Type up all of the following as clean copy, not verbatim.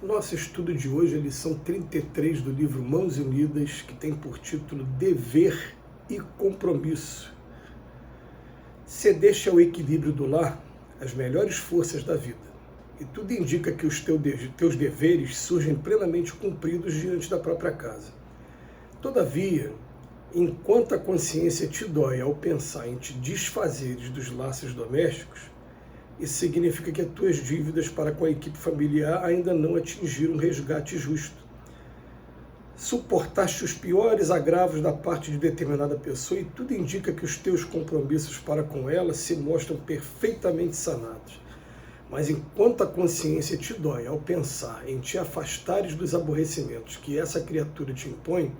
Nosso estudo de hoje é a lição 33 do livro Mãos Unidas, que tem por título Dever e Compromisso. Cedeste ao equilíbrio do lar as melhores forças da vida, e tudo indica que os teus deveres surgem plenamente cumpridos diante da própria casa. Todavia, enquanto a consciência te dói ao pensar em te desfazeres dos laços domésticos, isso significa que as tuas dívidas para com a equipe familiar ainda não atingiram um resgate justo. Suportaste os piores agravos da parte de determinada pessoa e tudo indica que os teus compromissos para com ela se mostram perfeitamente sanados. Mas enquanto a consciência te dói ao pensar em te afastares dos aborrecimentos que essa criatura te impõe,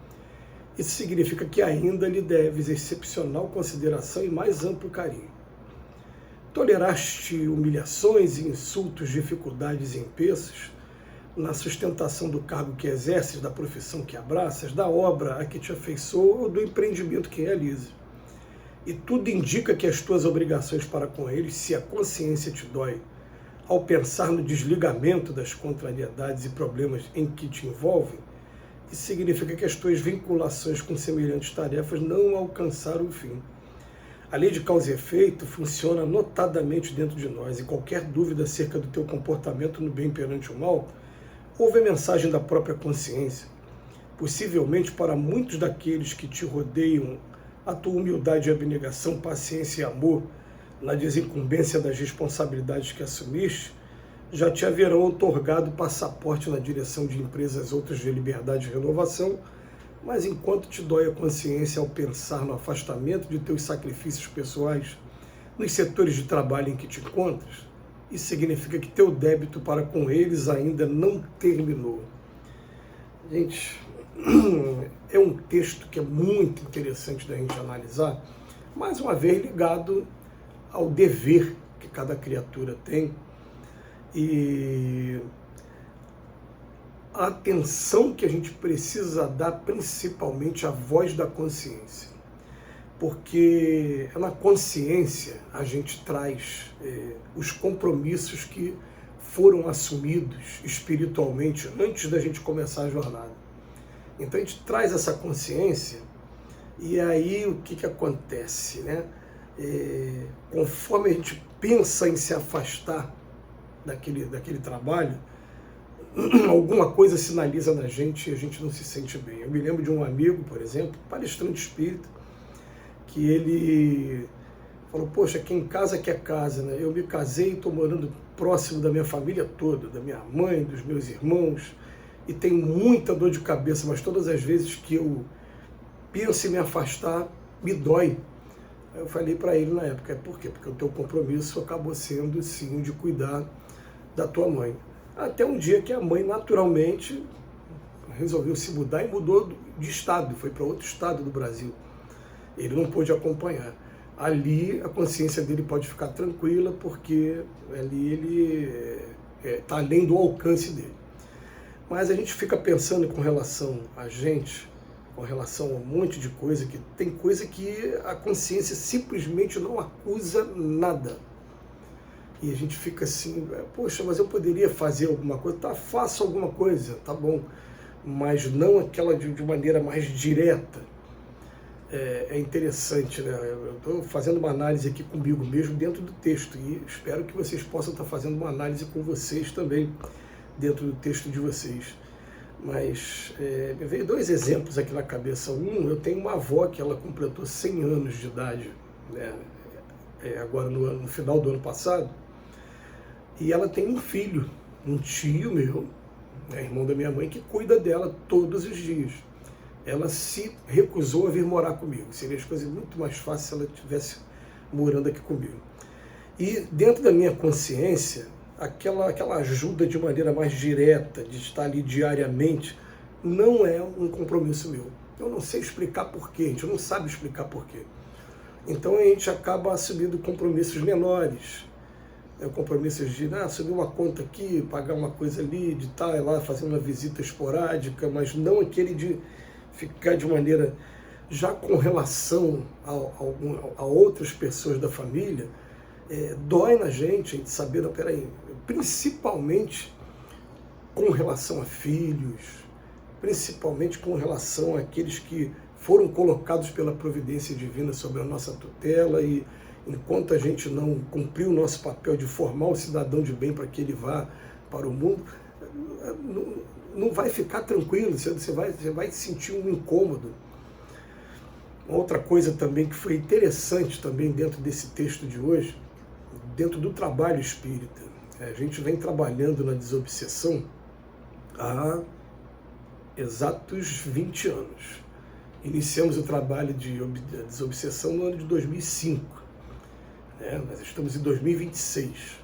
isso significa que ainda lhe deves excepcional consideração e mais amplo carinho. Toleraste humilhações e insultos, dificuldades e empeços na sustentação do cargo que exerces, da profissão que abraças, da obra a que te afeiçoa ou do empreendimento que realizas. E tudo indica que as tuas obrigações para com eles, se a consciência te dói, ao pensar no desligamento das contrariedades e problemas em que te envolvem, isso significa que as tuas vinculações com semelhantes tarefas não alcançaram o fim. A lei de causa e efeito funciona notadamente dentro de nós, e qualquer dúvida acerca do teu comportamento no bem perante o mal, ouve a mensagem da própria consciência. Possivelmente para muitos daqueles que te rodeiam, a tua humildade e abnegação, paciência e amor, na desincumbência das responsabilidades que assumiste, já te haverão outorgado passaporte na direção de empresas outras de liberdade e renovação, mas enquanto te dói a consciência ao pensar no afastamento de teus sacrifícios pessoais nos setores de trabalho em que te encontras, isso significa que teu débito para com eles ainda não terminou. Gente, é um texto que é muito interessante da gente analisar, mais uma vez ligado ao dever que cada criatura tem e a atenção que a gente precisa dar principalmente à voz da consciência, porque na consciência a gente traz os compromissos que foram assumidos espiritualmente antes da gente começar a jornada. Então a gente traz essa consciência e aí o que acontece, né? Conforme a gente pensa em se afastar daquele trabalho, alguma coisa sinaliza na gente e a gente não se sente bem. Eu me lembro de um amigo, por exemplo, palestrante espírita, que ele falou, poxa, aqui em casa que é casa, né? Eu me casei e estou morando próximo da minha família toda, da minha mãe, dos meus irmãos, e tenho muita dor de cabeça, mas todas as vezes que eu penso em me afastar, me dói. Eu falei para ele na época, por quê? Porque o teu compromisso acabou sendo, sim, de cuidar da tua mãe. Até um dia que a mãe naturalmente resolveu se mudar e mudou de estado, foi para outro estado do Brasil. Ele não pôde acompanhar. Ali a consciência dele pode ficar tranquila, porque ali ele está além do alcance dele. Mas a gente fica pensando com relação a gente, com relação a um monte de coisa, que tem coisa que a consciência simplesmente não acusa nada. E a gente fica assim, poxa, mas eu poderia fazer alguma coisa, tá, faça alguma coisa, tá bom, mas não aquela de maneira mais direta. É interessante, né? Eu estou fazendo uma análise aqui comigo mesmo dentro do texto e espero que vocês possam estar fazendo uma análise com vocês também dentro do texto de vocês. Mas me veio dois exemplos aqui na cabeça. Um, eu tenho uma avó que ela completou 100 anos de idade, né? Agora no final do ano passado, e ela tem um filho, um tio meu, né, irmão da minha mãe, que cuida dela todos os dias. Ela se recusou a vir morar comigo. Seria as coisas muito mais fáceis se ela estivesse morando aqui comigo. E dentro da minha consciência, aquela ajuda de maneira mais direta, de estar ali diariamente, não é um compromisso meu. Eu não sei explicar porquê, a gente não sabe explicar porquê. Então a gente acaba assumindo compromissos menores, compromissos de subir uma conta aqui, pagar uma coisa ali, de estar lá fazendo uma visita esporádica, mas não aquele de ficar de maneira, já com relação a outras pessoas da família, dói na gente saber, não, peraí, principalmente com relação a filhos, principalmente com relação àqueles que foram colocados pela providência divina sobre a nossa tutela, e enquanto a gente não cumprir o nosso papel de formar o cidadão de bem para que ele vá para o mundo, não vai ficar tranquilo, você vai sentir um incômodo. Uma outra coisa também que foi interessante também dentro desse texto de hoje, dentro do trabalho espírita, a gente vem trabalhando na desobsessão há exatos 20 anos. Iniciamos o trabalho de desobsessão no ano de 2005, né? Nós estamos em 2026.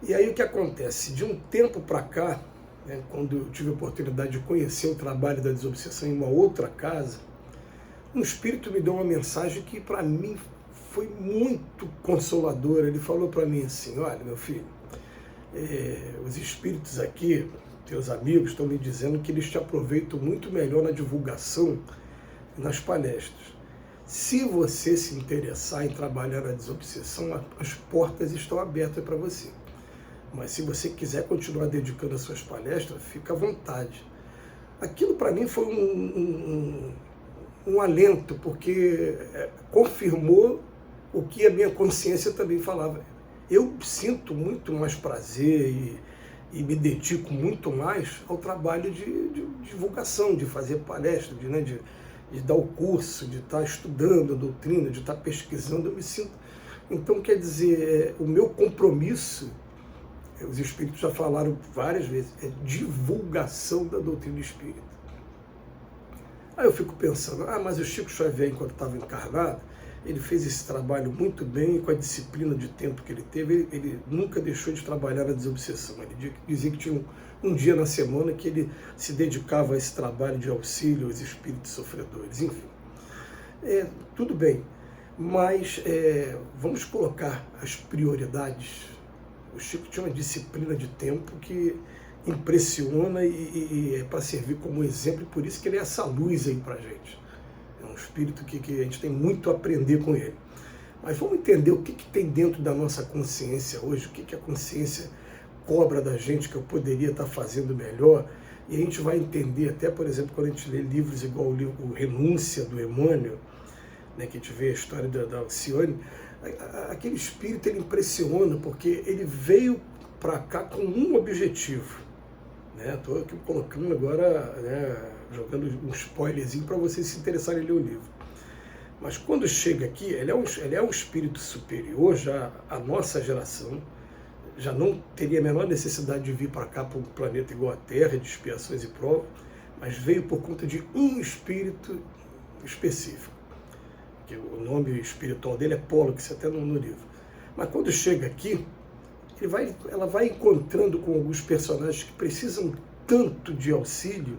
E aí o que acontece? De um tempo para cá, né, quando eu tive a oportunidade de conhecer o trabalho da desobsessão em uma outra casa, um espírito me deu uma mensagem que para mim foi muito consoladora. Ele falou para mim assim: olha, meu filho, os espíritos aqui, teus amigos, estão me dizendo que eles te aproveitam muito melhor na divulgação, nas palestras. Se você se interessar em trabalhar na desobsessão, as portas estão abertas para você. Mas se você quiser continuar dedicando as suas palestras, fica à vontade. Aquilo para mim foi um alento, porque confirmou o que a minha consciência também falava. Eu sinto muito mais prazer e me dedico muito mais ao trabalho de divulgação, de fazer palestra, de dar o curso, de estar estudando a doutrina, de estar pesquisando. Eu me sinto... Então, quer dizer, o meu compromisso, os espíritos já falaram várias vezes, é divulgação da doutrina espírita. Aí eu fico pensando, mas o Chico Xavier, enquanto estava encarnado, ele fez esse trabalho muito bem, com a disciplina de tempo que ele teve, ele nunca deixou de trabalhar na desobsessão. Ele dizia que tinha um dia na semana que ele se dedicava a esse trabalho de auxílio aos espíritos sofredores. Enfim, tudo bem, mas vamos colocar as prioridades. O Chico tinha uma disciplina de tempo que impressiona e é para servir como exemplo, por isso que ele é essa luz aí para a gente. É um espírito que a gente tem muito a aprender com ele. Mas vamos entender o que tem dentro da nossa consciência hoje, o que a consciência cobra da gente que eu poderia estar fazendo melhor. E a gente vai entender até, por exemplo, quando a gente lê livros igual o livro Renúncia, do Emmanuel, né, que a gente vê a história da Alcione, aquele espírito ele impressiona, porque ele veio para cá com um objetivo. Estou aqui colocando agora, jogando um spoilerzinho para vocês se interessarem em ler o livro. Mas quando chega aqui, ele é um espírito superior, já a nossa geração já não teria a menor necessidade de vir para cá, para um planeta igual a Terra, de expiações e provas, mas veio por conta de um espírito específico. Que o nome espiritual dele é Pollux, até no livro. Mas quando chega aqui, ela vai encontrando com alguns personagens que precisam tanto de auxílio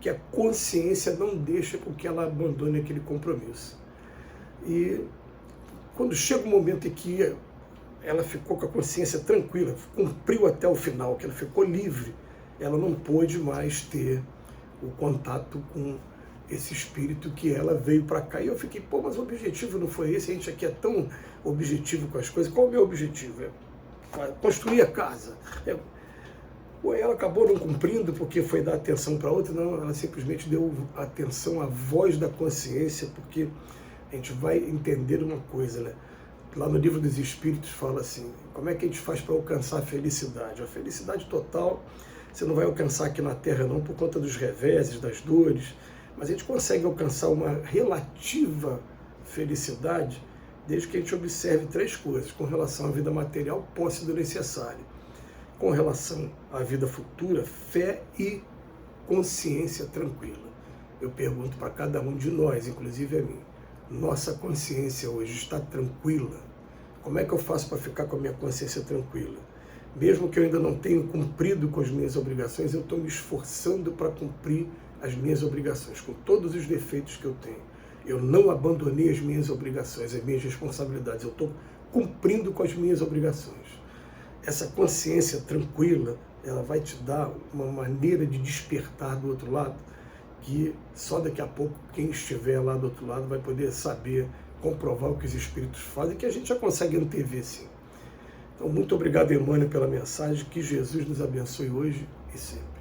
que a consciência não deixa com que ela abandone aquele compromisso. E quando chega o momento em que ela ficou com a consciência tranquila, cumpriu até o final, que ela ficou livre, ela não pôde mais ter o contato com esse espírito que ela veio para cá. E eu fiquei, mas o objetivo não foi esse? A gente aqui é tão objetivo com as coisas. Qual é o meu objetivo? Construir a casa. Ela acabou não cumprindo porque foi dar atenção para outra. Não, ela simplesmente deu atenção à voz da consciência, porque a gente vai entender uma coisa, né? Lá no Livro dos Espíritos fala assim, como é que a gente faz para alcançar a felicidade? A felicidade total você não vai alcançar aqui na Terra não, por conta dos reveses, das dores, mas a gente consegue alcançar uma relativa felicidade desde que a gente observe três coisas: com relação à vida material, posse do necessário; com relação à vida futura, fé e consciência tranquila. Eu pergunto para cada um de nós, inclusive a mim, nossa consciência hoje está tranquila? Como é que eu faço para ficar com a minha consciência tranquila? Mesmo que eu ainda não tenha cumprido com as minhas obrigações, eu estou me esforçando para cumprir as minhas obrigações, com todos os defeitos que eu tenho. Eu não abandonei as minhas obrigações, as minhas responsabilidades. Eu estou cumprindo com as minhas obrigações. Essa consciência tranquila, ela vai te dar uma maneira de despertar do outro lado, que só daqui a pouco quem estiver lá do outro lado vai poder saber, comprovar o que os espíritos fazem, que a gente já consegue antever, sim. Então, muito obrigado, Emmanuel, pela mensagem. Que Jesus nos abençoe hoje e sempre.